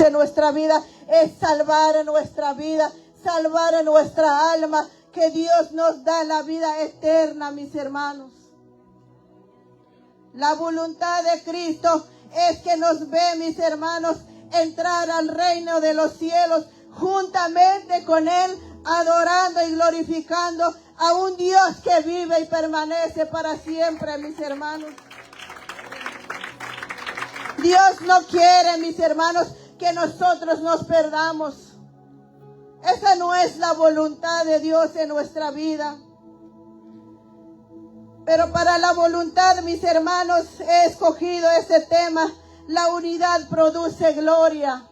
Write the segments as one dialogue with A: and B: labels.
A: en nuestra vida es salvar nuestra vida, salvar nuestra alma, que Dios nos da la vida eterna, mis hermanos. La voluntad de Cristo es que nos ve, mis hermanos, entrar al reino de los cielos juntamente con Él, adorando y glorificando a un Dios que vive y permanece para siempre, mis hermanos. Dios no quiere, mis hermanos, que nosotros nos perdamos. Esa no es la voluntad de Dios en nuestra vida. Pero para la voluntad, mis hermanos, he escogido ese tema. La unidad produce gloria.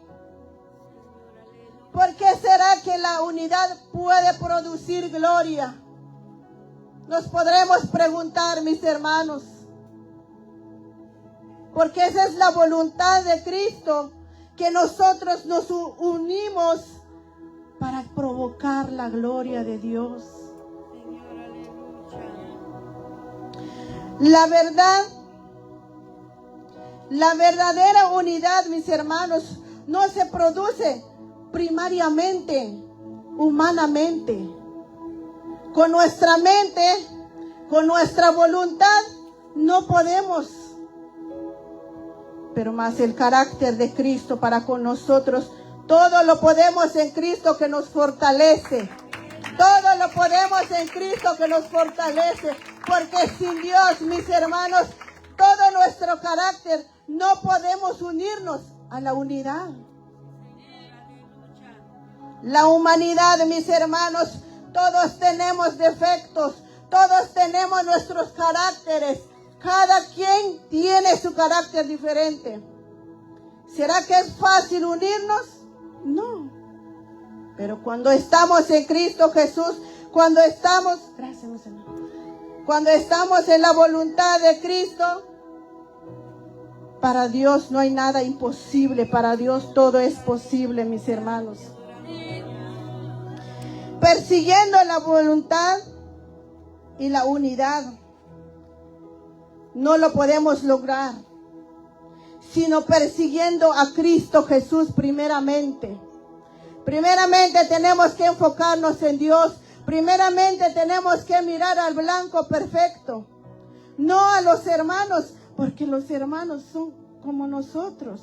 A: ¿Por qué será que la unidad puede producir gloria? Nos podremos preguntar, mis hermanos. Porque esa es la voluntad de Cristo, que nosotros nos unimos para provocar la gloria de Dios. La verdadera unidad, mis hermanos, no se produce primariamente, humanamente. Con nuestra mente, con nuestra voluntad, no podemos. Pero más el carácter de Cristo para con nosotros, todo lo podemos en Cristo que nos fortalece. Todo lo podemos en Cristo que nos fortalece. Porque sin Dios, mis hermanos, todo nuestro carácter, no podemos unirnos a la unidad. La humanidad, mis hermanos, todos tenemos defectos, todos tenemos nuestros caracteres. Cada quien tiene su carácter diferente. ¿Será que es fácil unirnos? No. Pero cuando estamos en Cristo Jesús, cuando estamos en la voluntad de Cristo, para Dios no hay nada imposible. Para Dios todo es posible, mis hermanos. Persiguiendo la voluntad y la unidad, no lo podemos lograr, sino persiguiendo a Cristo Jesús primeramente. Primeramente tenemos que enfocarnos en Dios. Primeramente tenemos que mirar al blanco perfecto, no a los hermanos, porque los hermanos son como nosotros.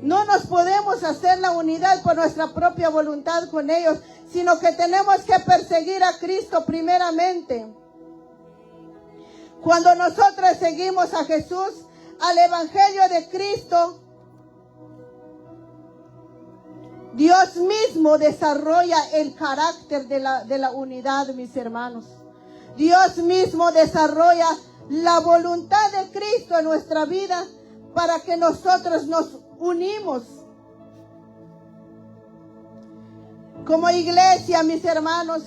A: No nos podemos hacer la unidad por nuestra propia voluntad con ellos, sino que tenemos que perseguir a Cristo primeramente. Cuando nosotros seguimos a Jesús, al Evangelio de Cristo, Dios mismo desarrolla el carácter de la unidad, mis hermanos. Dios mismo desarrolla la voluntad de Cristo en nuestra vida para que nosotros nos unimos. Como iglesia, mis hermanos,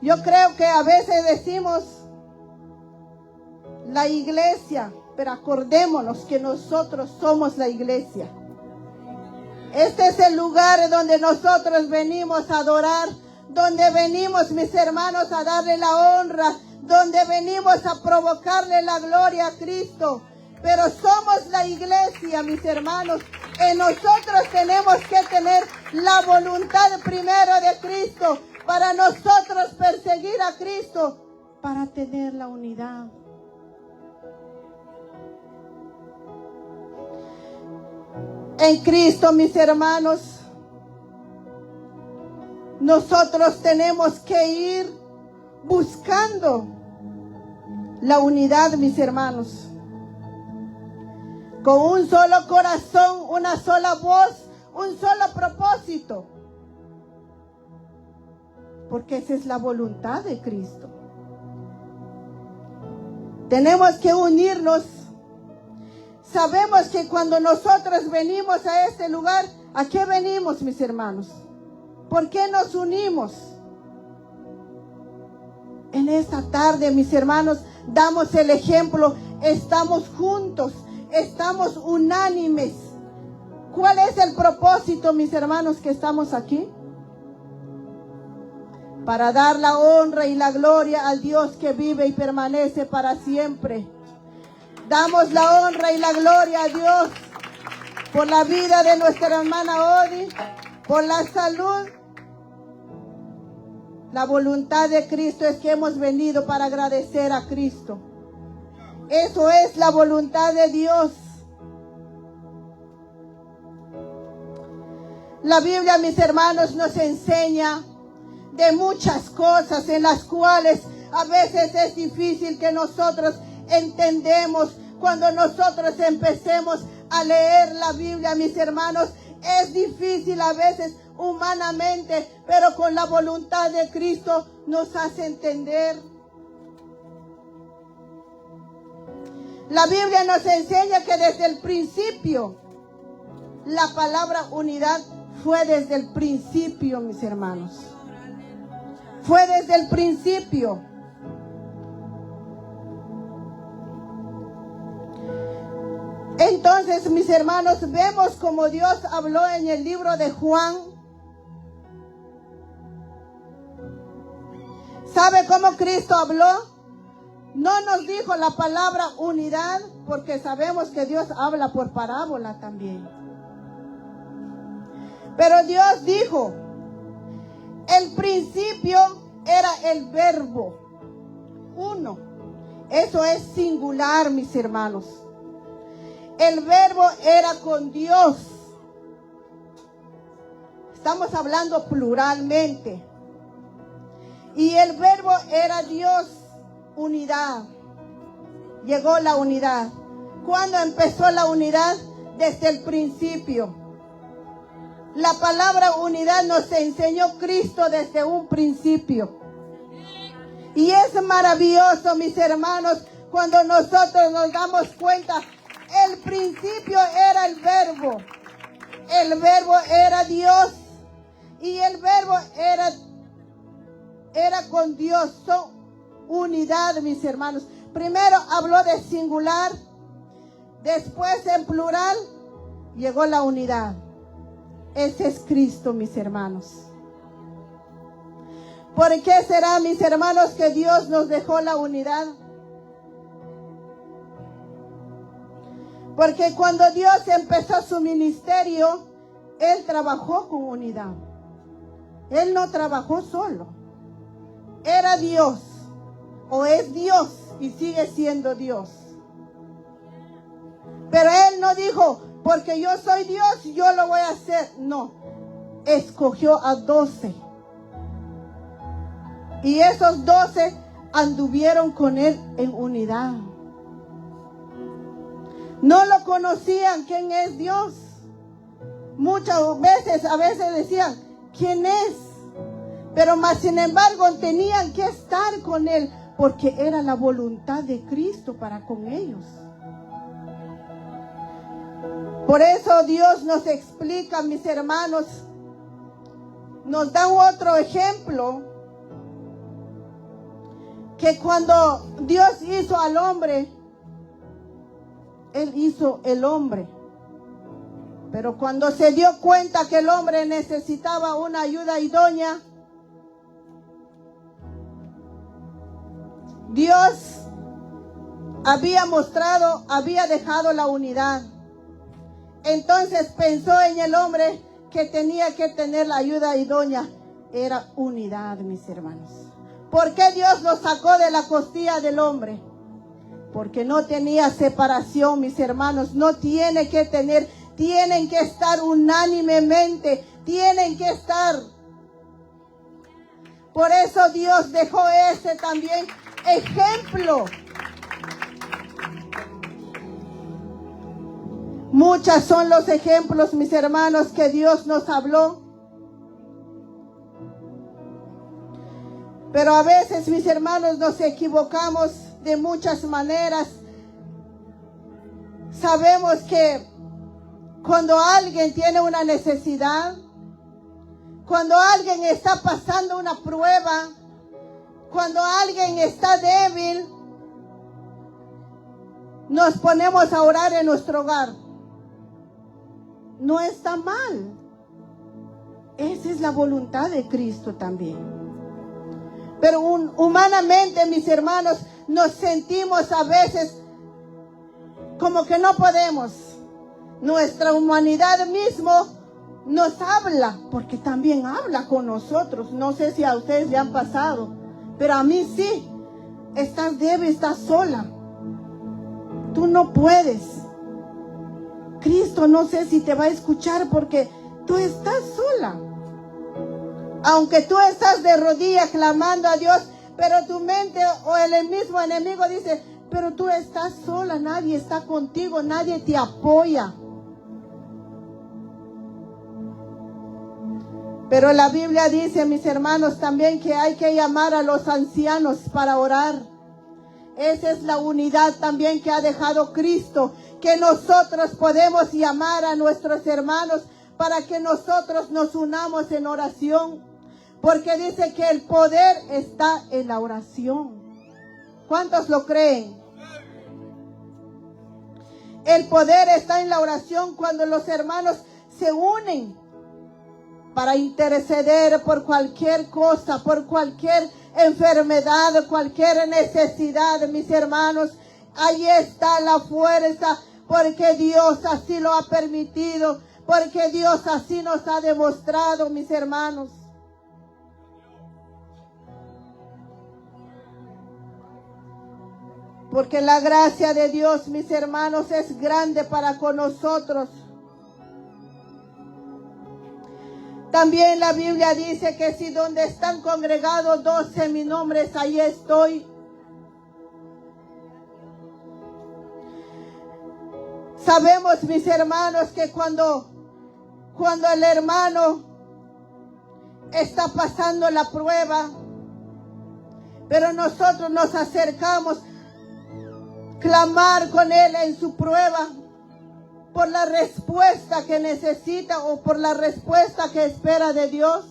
A: yo creo que a veces decimos la iglesia, pero acordémonos que nosotros somos la iglesia. Este es el lugar donde nosotros venimos a adorar, donde venimos, mis hermanos, a darle la honra, donde venimos a provocarle la gloria a Cristo. Pero somos la iglesia, mis hermanos. En nosotros tenemos que tener la voluntad primero de Cristo, para nosotros perseguir a Cristo, para tener la unidad. En Cristo, mis hermanos, nosotros tenemos que ir buscando la unidad, mis hermanos. Con un solo corazón, una sola voz, un solo propósito. Porque esa es la voluntad de Cristo. Tenemos que unirnos. Sabemos que cuando nosotros venimos a este lugar, ¿a qué venimos, mis hermanos? ¿Por qué nos unimos? En esta tarde, mis hermanos, damos el ejemplo. Estamos juntos, estamos unánimes. ¿Cuál es el propósito, mis hermanos, que estamos aquí? Para dar la honra y la gloria al Dios que vive y permanece para siempre. Damos la honra y la gloria a Dios por la vida de nuestra hermana Odi, por la salud. La voluntad de Cristo es que hemos venido para agradecer a Cristo. Eso es la voluntad de Dios. La Biblia, mis hermanos, nos enseña de muchas cosas en las cuales a veces es difícil que nosotros entendemos. Cuando nosotros empecemos a leer la Biblia, mis hermanos, es difícil a veces humanamente, pero con la voluntad de Cristo nos hace entender. La Biblia nos enseña que desde el principio, la palabra unidad fue desde el principio, mis hermanos. Fue desde el principio. Entonces, mis hermanos, vemos como Dios habló en el libro de Juan. ¿Sabe cómo Cristo habló? No nos dijo la palabra unidad, porque sabemos que Dios habla por parábola también. Pero Dios dijo, el principio era el verbo. Uno. Eso es singular, mis hermanos. El verbo era con Dios. Estamos hablando pluralmente. Y el verbo era Dios, unidad. Llegó la unidad. ¿Cuándo empezó la unidad? Desde el principio. La palabra unidad nos enseñó Cristo desde un principio. Y es maravilloso, mis hermanos, cuando nosotros nos damos cuenta. El principio era el verbo. El verbo era Dios. Y el verbo era con Dios. Son unidad, mis hermanos. Primero habló de singular. Después en plural llegó la unidad. Ese es Cristo, mis hermanos. ¿Por qué será, mis hermanos, que Dios nos dejó la unidad? Porque cuando Dios empezó su ministerio, Él trabajó con unidad. Él no trabajó solo. Era Dios, o es Dios, y sigue siendo Dios. Pero Él no dijo, porque yo soy Dios, yo lo voy a hacer. No, escogió a 12. Y esos 12 anduvieron con Él en unidad. No lo conocían, ¿quién es Dios? Muchas veces, a veces decían, ¿quién es? Pero más sin embargo tenían que estar con Él, porque era la voluntad de Cristo para con ellos. Por eso Dios nos explica, mis hermanos, nos da otro ejemplo, que cuando Dios hizo al hombre, Él hizo el hombre. Pero cuando se dio cuenta que el hombre necesitaba una ayuda idónea, Dios había dejado la unidad. Entonces pensó en el hombre que tenía que tener la ayuda idónea. Era unidad, mis hermanos. ¿Por qué Dios lo sacó de la costilla del hombre? Porque no tenía separación, mis hermanos. No tiene que tener, tienen que estar unánimemente, tienen que estar. Por eso Dios dejó ese también ejemplo. Muchos son los ejemplos, mis hermanos, que Dios nos habló. Pero a veces, mis hermanos, nos equivocamos de muchas maneras. Sabemos que cuando alguien tiene una necesidad, cuando alguien está pasando una prueba, cuando alguien está débil, nos ponemos a orar en nuestro hogar. No está mal. Esa es la voluntad de Cristo también. Pero humanamente, mis hermanos, nos sentimos a veces como que no podemos. Nuestra humanidad mismo nos habla, porque también habla con nosotros. No sé si a ustedes le han pasado, pero a mí sí. Estás débil, estás sola. Tú no puedes. Cristo no sé si te va a escuchar porque tú estás sola. Aunque tú estás de rodillas clamando a Dios, pero tu mente o el mismo enemigo dice, pero tú estás sola, nadie está contigo, nadie te apoya. Pero la Biblia dice, mis hermanos, también que hay que llamar a los ancianos para orar. Esa es la unidad también que ha dejado Cristo, que nosotros podemos llamar a nuestros hermanos para que nosotros nos unamos en oración. Porque dice que el poder está en la oración. ¿Cuántos lo creen? El poder está en la oración cuando los hermanos se unen para interceder por cualquier cosa, por cualquier enfermedad, cualquier necesidad, mis hermanos. Ahí está la fuerza, porque Dios así lo ha permitido, porque Dios así nos ha demostrado, mis hermanos. Porque la gracia de Dios, mis hermanos, es grande para con nosotros. También la Biblia dice que si donde están congregados 12 mis nombres, ahí estoy. Sabemos, mis hermanos, que cuando el hermano está pasando la prueba, pero nosotros nos acercamos, clamar con él en su prueba, por la respuesta que necesita o por la respuesta que espera de Dios.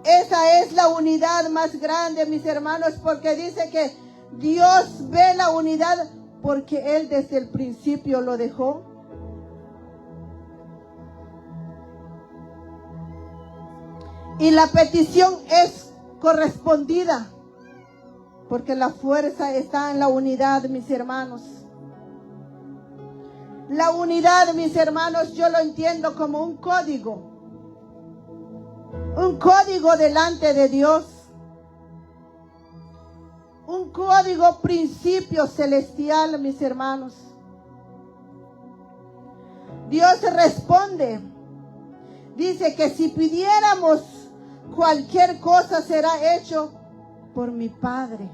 A: Esa es la unidad más grande, mis hermanos, porque dice que Dios ve la unidad porque Él desde el principio lo dejó. Y la petición es correspondida, porque la fuerza está en la unidad, mis hermanos. La unidad, mis hermanos, yo lo entiendo como un código. Un código delante de Dios. Un código principio celestial, mis hermanos. Dios responde. Dice que si pidiéramos cualquier cosa será hecho por mi Padre.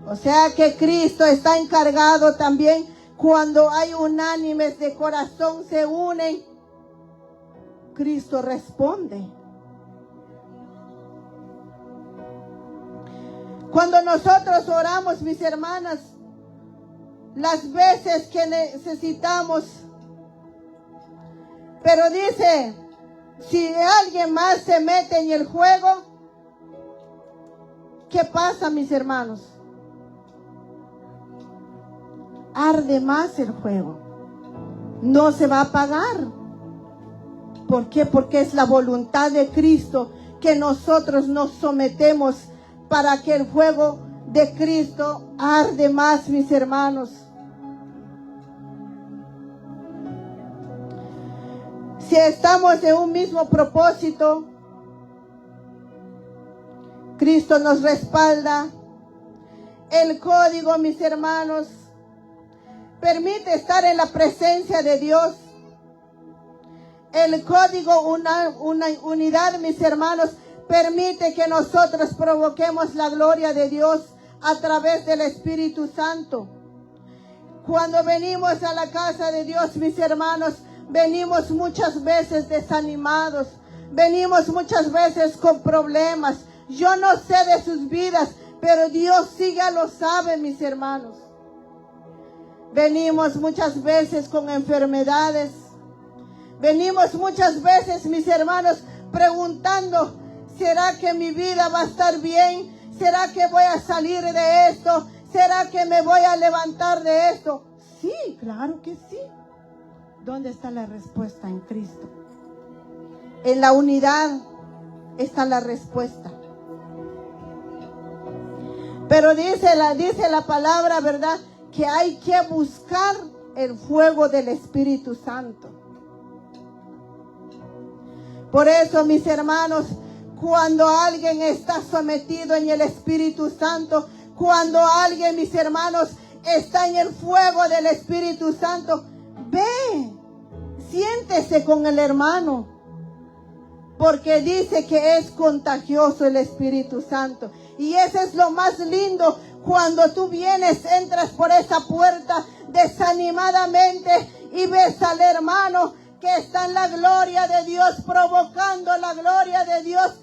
A: O sea que Cristo está encargado también cuando hay unánimes de corazón se unen. Cristo responde. Cuando nosotros oramos, mis hermanas, las veces que necesitamos, pero dice, si alguien más se mete en el juego, ¿qué pasa, mis hermanos? Arde más el juego. No se va a apagar. ¿Por qué? Porque es la voluntad de Cristo que nosotros nos sometemos para que el fuego de Cristo arde más, mis hermanos. Si estamos en un mismo propósito, Cristo nos respalda. El código, mis hermanos, permite estar en la presencia de Dios. El código, una unidad, mis hermanos, permite que nosotros provoquemos la gloria de Dios a través del Espíritu Santo. Cuando venimos a la casa de Dios, mis hermanos, venimos muchas veces desanimados, venimos muchas veces con problemas. Yo no sé de sus vidas, pero Dios sí ya lo sabe, mis hermanos. Venimos muchas veces con enfermedades. Venimos muchas veces, mis hermanos, preguntando, ¿será que mi vida va a estar bien? ¿Será que voy a salir de esto? ¿Será que me voy a levantar de esto? Sí, claro que sí. ¿Dónde está la respuesta? En Cristo. En la unidad está la respuesta. Pero dice la palabra, ¿verdad? que hay que buscar el fuego del Espíritu Santo. Por eso, mis hermanos, cuando alguien está sometido en el Espíritu Santo, cuando alguien, mis hermanos, está en el fuego del Espíritu Santo, ve, siéntese con el hermano, porque dice que es contagioso el Espíritu Santo. Y eso es lo más lindo, cuando tú vienes, entras por esa puerta desanimadamente y ves al hermano que está en la gloria de Dios, provocando la gloria de Dios.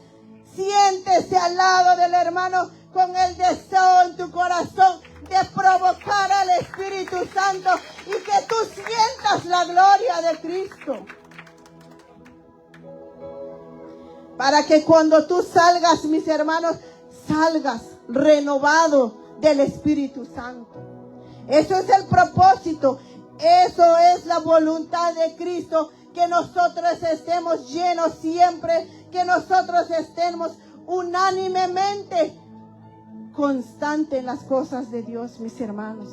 A: Siéntese al lado del hermano con el deseo en tu corazón de provocar al Espíritu Santo y que tú sientas la gloria de Cristo. Para que cuando tú salgas, mis hermanos, salgas renovado del Espíritu Santo. Eso es el propósito. Eso es la voluntad de Cristo, que nosotros estemos llenos siempre, que nosotros estemos unánimemente constantes en las cosas de Dios, mis hermanos.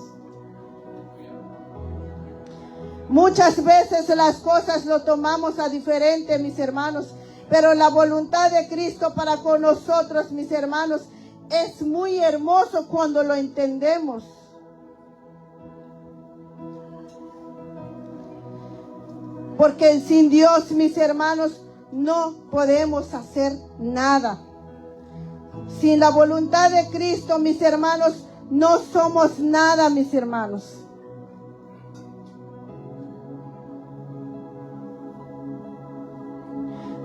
A: Muchas veces las cosas lo tomamos a diferente, mis hermanos, pero la voluntad de Cristo para con nosotros, mis hermanos, es muy hermoso cuando lo entendemos. Porque sin Dios, mis hermanos, no podemos hacer nada. Sin la voluntad de Cristo, mis hermanos, no somos nada, mis hermanos.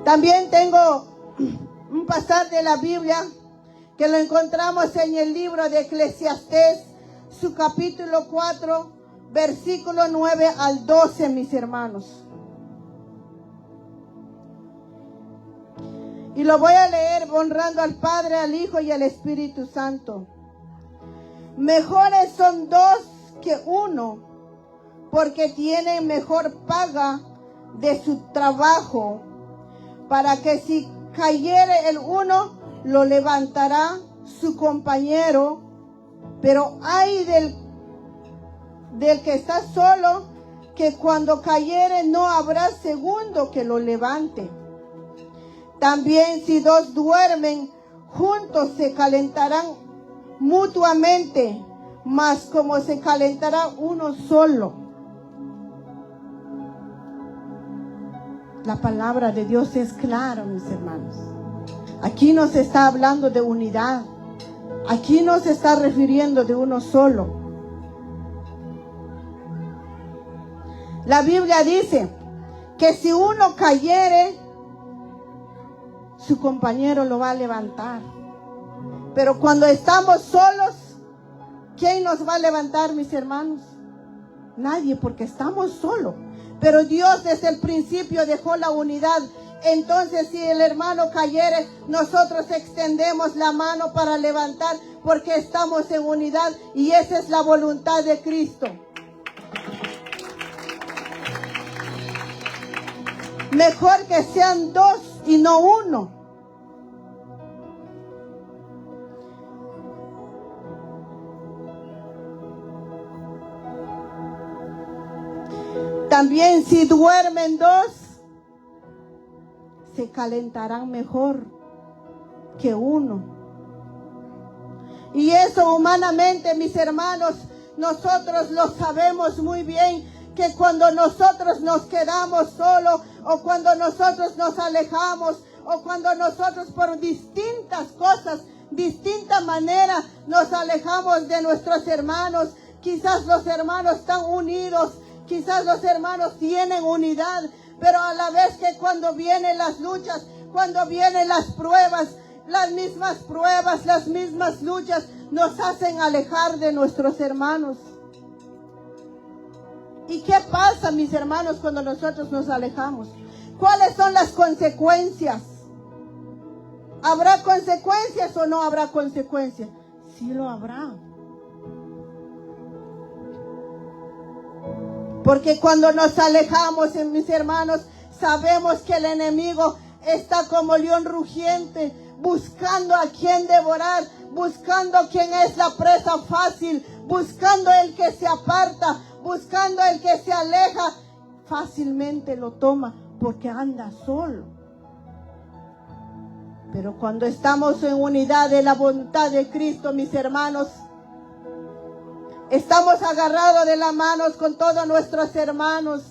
A: También tengo un pasaje de la Biblia que lo encontramos en el libro de Eclesiastés, su capítulo 4, versículo 9 al 12, mis hermanos. Y lo voy a leer honrando al Padre, al Hijo y al Espíritu Santo. Mejores son dos que uno, porque tienen mejor paga de su trabajo, para que si cayere el uno, lo levantará su compañero. Pero hay del que está solo, que cuando cayere no habrá segundo que lo levante. También si dos duermen juntos, se calentarán mutuamente, mas como se calentará uno solo. La palabra de Dios es clara, mis hermanos. Aquí no se está hablando de unidad. Aquí no se está refiriendo de uno solo. La Biblia dice que si uno cayere, su compañero lo va a levantar. Pero cuando estamos solos, ¿quién nos va a levantar, mis hermanos? Nadie, porque estamos solos. Pero Dios desde el principio dejó la unidad. Entonces, si el hermano cayere, nosotros extendemos la mano para levantar, porque estamos en unidad, y esa es la voluntad de Cristo. Mejor que sean dos y no uno. También si duermen dos, se calentarán mejor que uno. Y eso humanamente, mis hermanos, nosotros lo sabemos muy bien, que cuando nosotros nos quedamos solos, o cuando nosotros nos alejamos, o cuando nosotros por distintas cosas, distinta manera, nos alejamos de nuestros hermanos. Quizás los hermanos están unidos, quizás los hermanos tienen unidad, pero a la vez que cuando vienen las luchas, cuando vienen las pruebas, las mismas luchas nos hacen alejar de nuestros hermanos. ¿Y qué pasa, mis hermanos, cuando nosotros nos alejamos? ¿Cuáles son las consecuencias? ¿Habrá consecuencias o no habrá consecuencias? Sí lo habrá. Porque cuando nos alejamos, mis hermanos, sabemos que el enemigo está como león rugiente, buscando a quien devorar, buscando quién es la presa fácil buscando el que se aparta, buscando el que se aleja, fácilmente lo toma porque anda solo. Pero cuando estamos en unidad de la voluntad de Cristo, mis hermanos, estamos agarrados de las manos con todos nuestros hermanos.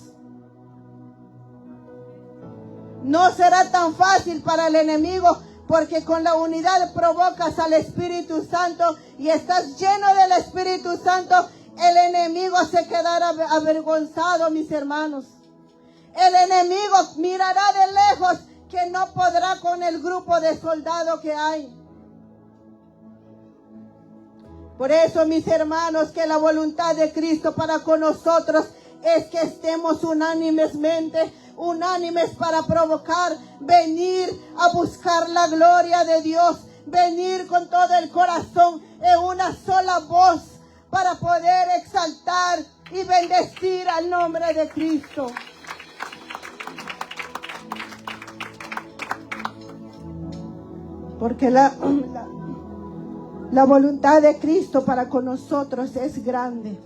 A: No será tan fácil para el enemigo, porque con la unidad provocas al Espíritu Santo y estás lleno del Espíritu Santo. El enemigo se quedará avergonzado, mis hermanos. El enemigo mirará de lejos que no podrá con el grupo de soldados que hay. Por eso, mis hermanos, que la voluntad de Cristo para con nosotros es que estemos unánimes para provocar, venir a buscar la gloria de Dios, venir con todo el corazón en una sola voz para poder exaltar y bendecir al nombre de Cristo. Porque la voluntad de Cristo para con nosotros es grande.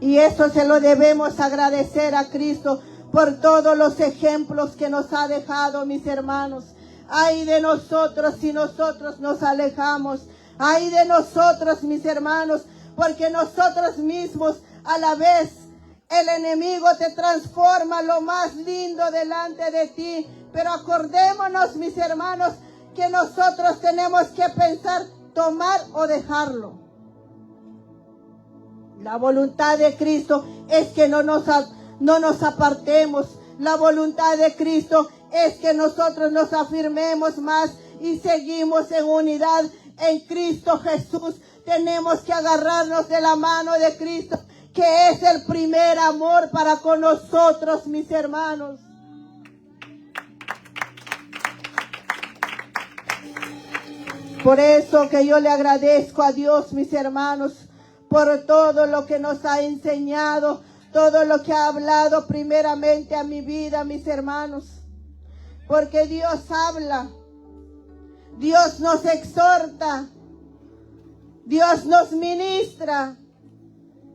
A: Y eso se lo debemos agradecer a Cristo por todos los ejemplos que nos ha dejado, mis hermanos. Ay de nosotros si nosotros nos alejamos. Ay de nosotros, mis hermanos, porque nosotros mismos a la vez el enemigo te transforma lo más lindo delante de ti. Pero acordémonos, mis hermanos, que nosotros tenemos que pensar tomar o dejarlo. La voluntad de Cristo es que no nos apartemos. La voluntad de Cristo es que nosotros nos afirmemos más y seguimos en unidad en Cristo Jesús. Tenemos que agarrarnos de la mano de Cristo, que es el primer amor para con nosotros, mis hermanos. Por eso que yo le agradezco a Dios, mis hermanos, por todo lo que nos ha enseñado, todo lo que ha hablado primeramente a mi vida, mis hermanos. Porque Dios habla, Dios nos exhorta, Dios nos ministra,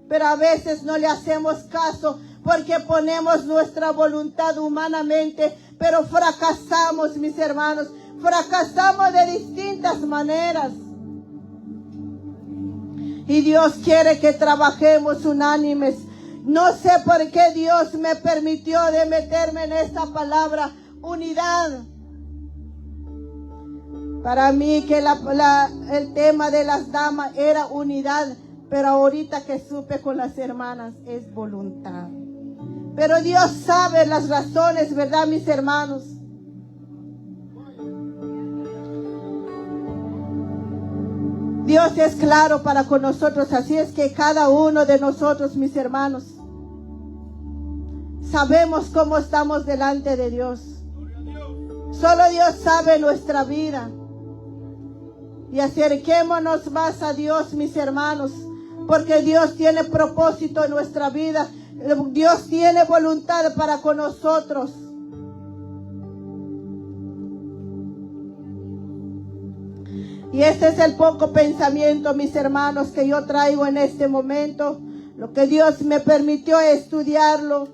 A: pero a veces no le hacemos caso porque ponemos nuestra voluntad humanamente, pero fracasamos, mis hermanos. Fracasamos de distintas maneras. Y Dios quiere que trabajemos unánimes. No sé por qué Dios me permitió de meterme en esta palabra, unidad. Para mí que el tema de las damas era unidad, pero ahorita que supe con las hermanas es voluntad. Pero Dios sabe las razones, ¿verdad, mis hermanos? Dios es claro para con nosotros, así es que cada uno de nosotros, mis hermanos, sabemos cómo estamos delante de Dios. Solo Dios sabe nuestra vida. Y acerquémonos más a Dios, mis hermanos, porque Dios tiene propósito en nuestra vida. Dios tiene voluntad para con nosotros. Y este es el poco pensamiento, mis hermanos, que yo traigo en este momento. Lo que Dios me permitió estudiarlo.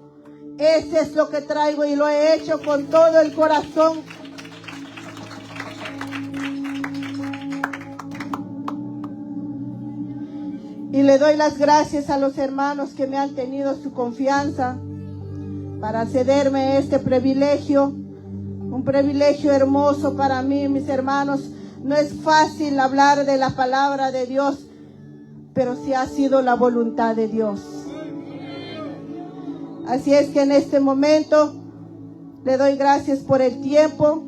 A: Ese es lo que traigo y lo he hecho con todo el corazón. Y le doy las gracias a los hermanos que me han tenido su confianza para cederme este privilegio. Un privilegio hermoso para mí, mis hermanos. No es fácil hablar de la palabra de Dios, pero sí ha sido la voluntad de Dios. Así es que en este momento le doy gracias por el tiempo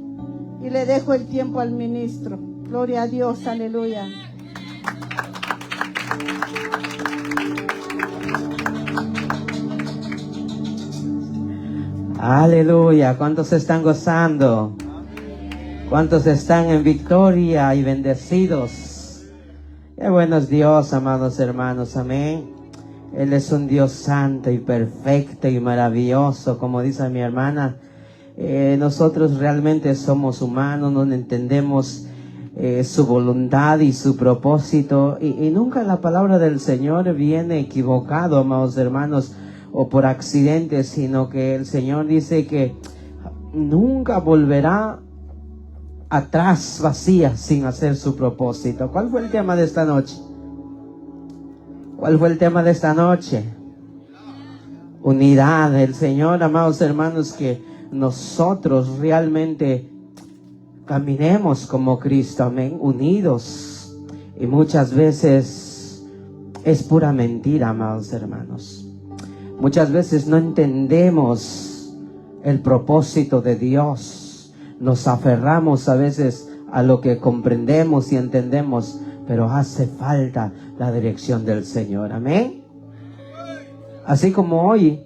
A: y le dejo el tiempo al ministro. Gloria a Dios, aleluya.
B: Aleluya, ¿cuántos se están gozando? ¿Cuántos están en victoria y bendecidos? Qué bueno es Dios, amados hermanos, amén. Él es un Dios santo y perfecto y maravilloso, como dice mi hermana. Nosotros realmente somos humanos, no entendemos su voluntad y su propósito, y nunca la palabra del Señor viene equivocado, amados hermanos, o por accidente, sino que el Señor dice que nunca volverá atrás vacía sin hacer su propósito. ¿Cuál fue el tema de esta noche? ¿Cuál fue el tema de esta noche? Unidad. El Señor, amados hermanos, que nosotros realmente caminemos como Cristo, amén, unidos. Y muchas veces es pura mentira, amados hermanos. Muchas veces no entendemos el propósito de Dios. Nos aferramos a veces a lo que comprendemos y entendemos, pero hace falta la dirección del Señor, amén. Así como hoy,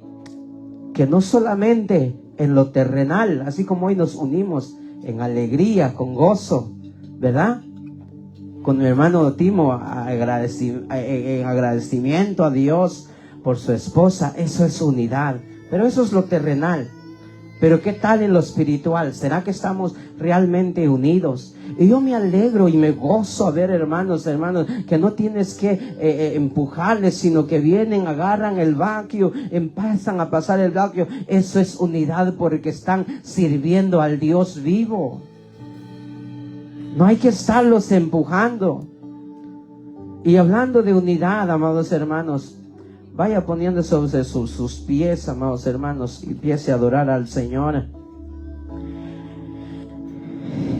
B: que no solamente en lo terrenal, así como hoy nos unimos en alegría, con gozo, ¿verdad? Con mi hermano Timo, en agradecimiento a Dios por su esposa, eso es unidad, pero eso es lo terrenal. Pero ¿qué tal en lo espiritual? ¿Será que estamos realmente unidos? Y yo me alegro y me gozo a ver hermanos, que no tienes que empujarles, sino que vienen, agarran el vacío, empiezan a pasar el vacío. Eso es unidad, porque están sirviendo al Dios vivo. No hay que estarlos empujando. Y hablando de unidad, amados hermanos, vaya poniendo sobre sus pies, amados hermanos, y empiece a adorar al Señor.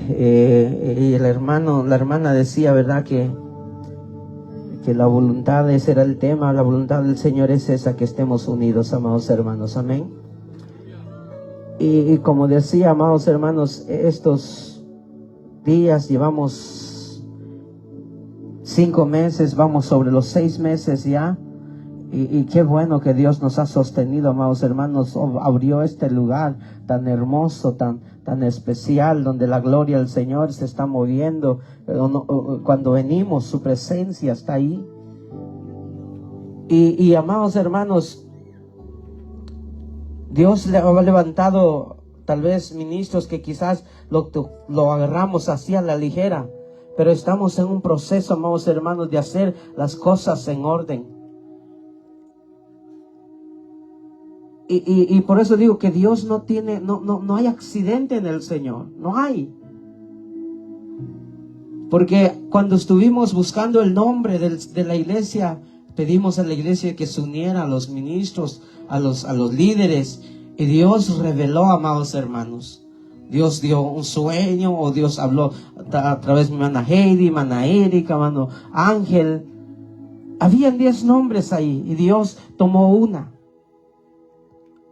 B: Y la hermana decía, ¿verdad? Que la voluntad, ese era el tema, la voluntad del Señor es esa, que estemos unidos, amados hermanos, amén. Y como decía, amados hermanos, estos días llevamos 5 meses, vamos sobre los 6 meses ya. Y qué bueno que Dios nos ha sostenido, amados hermanos. Abrió este lugar tan hermoso, tan especial, donde la gloria del Señor se está moviendo. Cuando venimos, su presencia está ahí. Y amados hermanos, Dios le ha levantado tal vez ministros que quizás lo agarramos así a la ligera, pero estamos en un proceso, amados hermanos, de hacer las cosas en orden. Y por eso digo que Dios no hay accidente en el Señor, no hay. Porque cuando estuvimos buscando el nombre de la iglesia, pedimos a la iglesia que se uniera, a los ministros, a los líderes, y Dios reveló, amados hermanos. Dios dio un sueño, o Dios habló a través de mi hermana Heidi, hermana Erika, hermano Ángel. Habían 10 nombres ahí, y Dios tomó una.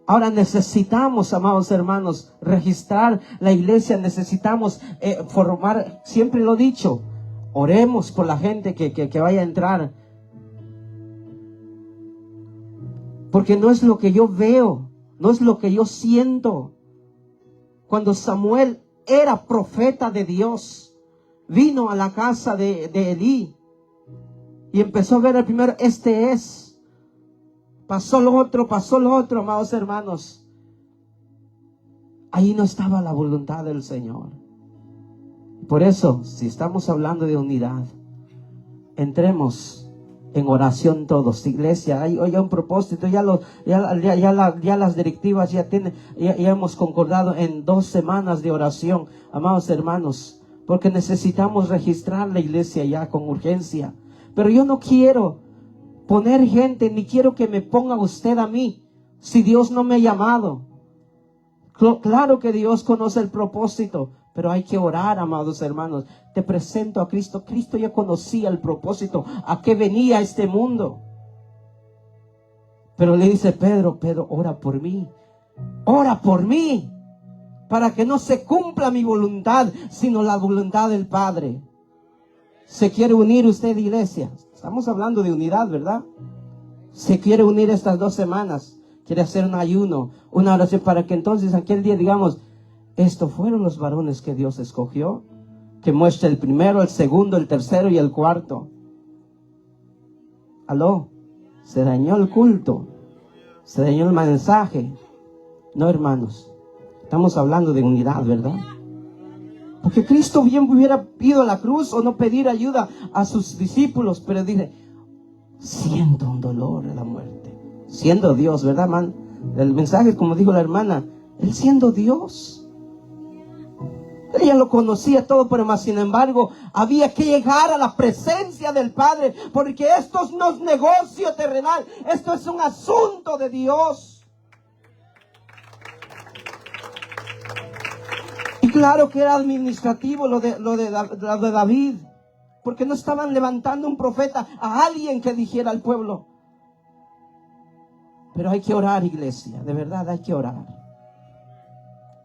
B: Ahora necesitamos, amados hermanos, registrar la iglesia. Necesitamos formar, siempre lo he dicho, oremos por la gente que vaya a entrar. Porque no es lo que yo veo, no es lo que yo siento. Cuando Samuel era profeta de Dios, vino a la casa de Elí y empezó a ver el primero, este es. Pasó lo otro, amados hermanos. Ahí no estaba la voluntad del Señor. Por eso, si estamos hablando de unidad, entremos en oración todos. Iglesia, hay un propósito. Ya las directivas ya hemos concordado en 2 semanas de oración, amados hermanos, porque necesitamos registrar la iglesia ya con urgencia. Pero yo no quiero poner gente, ni quiero que me ponga usted a mí, si Dios no me ha llamado. Claro que Dios conoce el propósito, pero hay que orar, amados hermanos. Te presento a Cristo. Cristo ya conocía el propósito, a qué venía este mundo. Pero le dice Pedro, ora por mí, para que no se cumpla mi voluntad, sino la voluntad del Padre. ¿Se quiere unir usted, iglesia? Estamos hablando de unidad, ¿verdad? Se quiere unir estas 2 semanas. Quiere hacer un ayuno, una oración, para que entonces aquel día digamos, estos fueron los varones que Dios escogió. Que muestre el primero, el segundo, el tercero y el cuarto. ¿Aló? Se dañó el culto. Se dañó el mensaje. No, hermanos. Estamos hablando de unidad, ¿verdad? Porque Cristo bien hubiera ido a la cruz o no pedir ayuda a sus discípulos, pero dice, siento un dolor a la muerte. Siendo Dios, ¿verdad, man? El mensaje, como dijo la hermana, Él siendo Dios. Ella lo conocía todo, pero más sin embargo, había que llegar a la presencia del Padre, porque esto no es negocio terrenal, esto es un asunto de Dios. Y claro que era administrativo lo de David, porque no estaban levantando un profeta, a alguien que dijera al pueblo. Pero hay que orar, iglesia, de verdad hay que orar.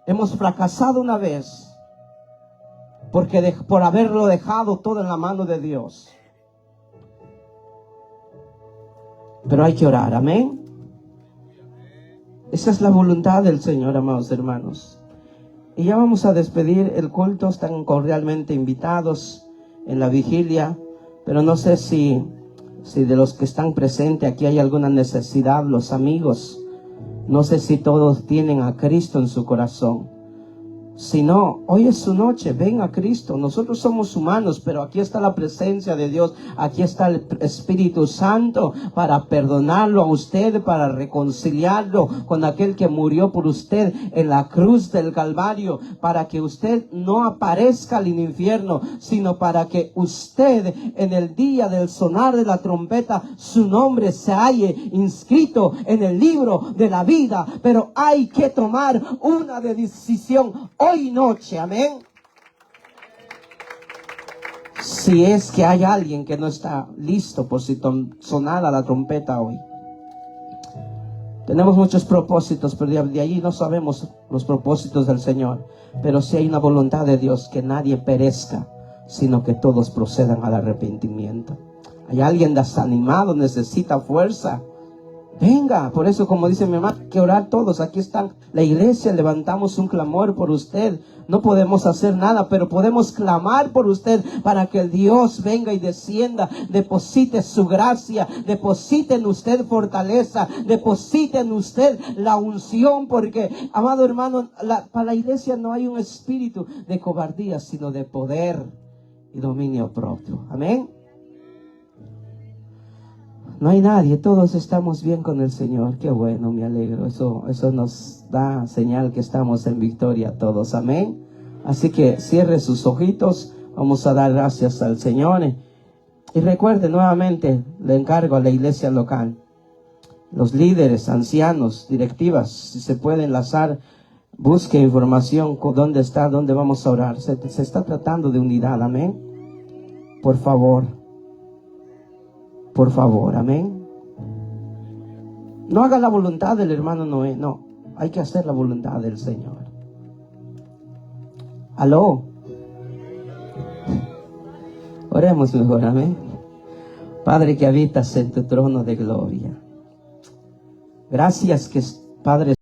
B: Hemos fracasado una vez por haberlo dejado todo en la mano de Dios. Pero hay que orar, amén. Esa es la voluntad del Señor, amados hermanos. Y ya vamos a despedir el culto. Están cordialmente invitados en la vigilia, pero no sé si de los que están presentes aquí hay alguna necesidad, los amigos. No sé si todos tienen a Cristo en su corazón. Si no, hoy es su noche, ven a Cristo. Nosotros somos humanos, pero aquí está la presencia de Dios. Aquí está el Espíritu Santo para perdonarlo a usted, para reconciliarlo con aquel que murió por usted en la cruz del Calvario, para que usted no aparezca al infierno, sino para que usted en el día del sonar de la trompeta, su nombre se halle inscrito en el libro de la vida. Pero hay que tomar una decisión hoy noche, amén. Si es que hay alguien que no está listo por si sonara la trompeta hoy. Tenemos muchos propósitos, pero de allí no sabemos los propósitos del Señor. Pero sí hay una voluntad de Dios, que nadie perezca, sino que todos procedan al arrepentimiento. Hay alguien desanimado, necesita fuerza. Venga, por eso, como dice mi mamá, hay que orar todos. Aquí están la iglesia, levantamos un clamor por usted. No podemos hacer nada, pero podemos clamar por usted para que Dios venga y descienda, deposite su gracia, deposite en usted fortaleza, deposite en usted la unción, porque, amado hermano, para la iglesia no hay un espíritu de cobardía, sino de poder y dominio propio. Amén. No hay nadie, todos estamos bien con el Señor. Qué bueno, me alegro. Eso nos da señal que estamos en victoria todos. Amén. Así que cierre sus ojitos. Vamos a dar gracias al Señor. Y recuerde nuevamente, le encargo a la iglesia local, los líderes, ancianos, directivas, si se puede enlazar, busque información con dónde está, dónde vamos a orar. Se está tratando de unidad. Amén. Por favor. Por favor, amén. No haga la voluntad del hermano Noé, no. Hay que hacer la voluntad del Señor. Aló. Oremos mejor, amén. Padre que habitas en tu trono de gloria. Gracias que, Padre,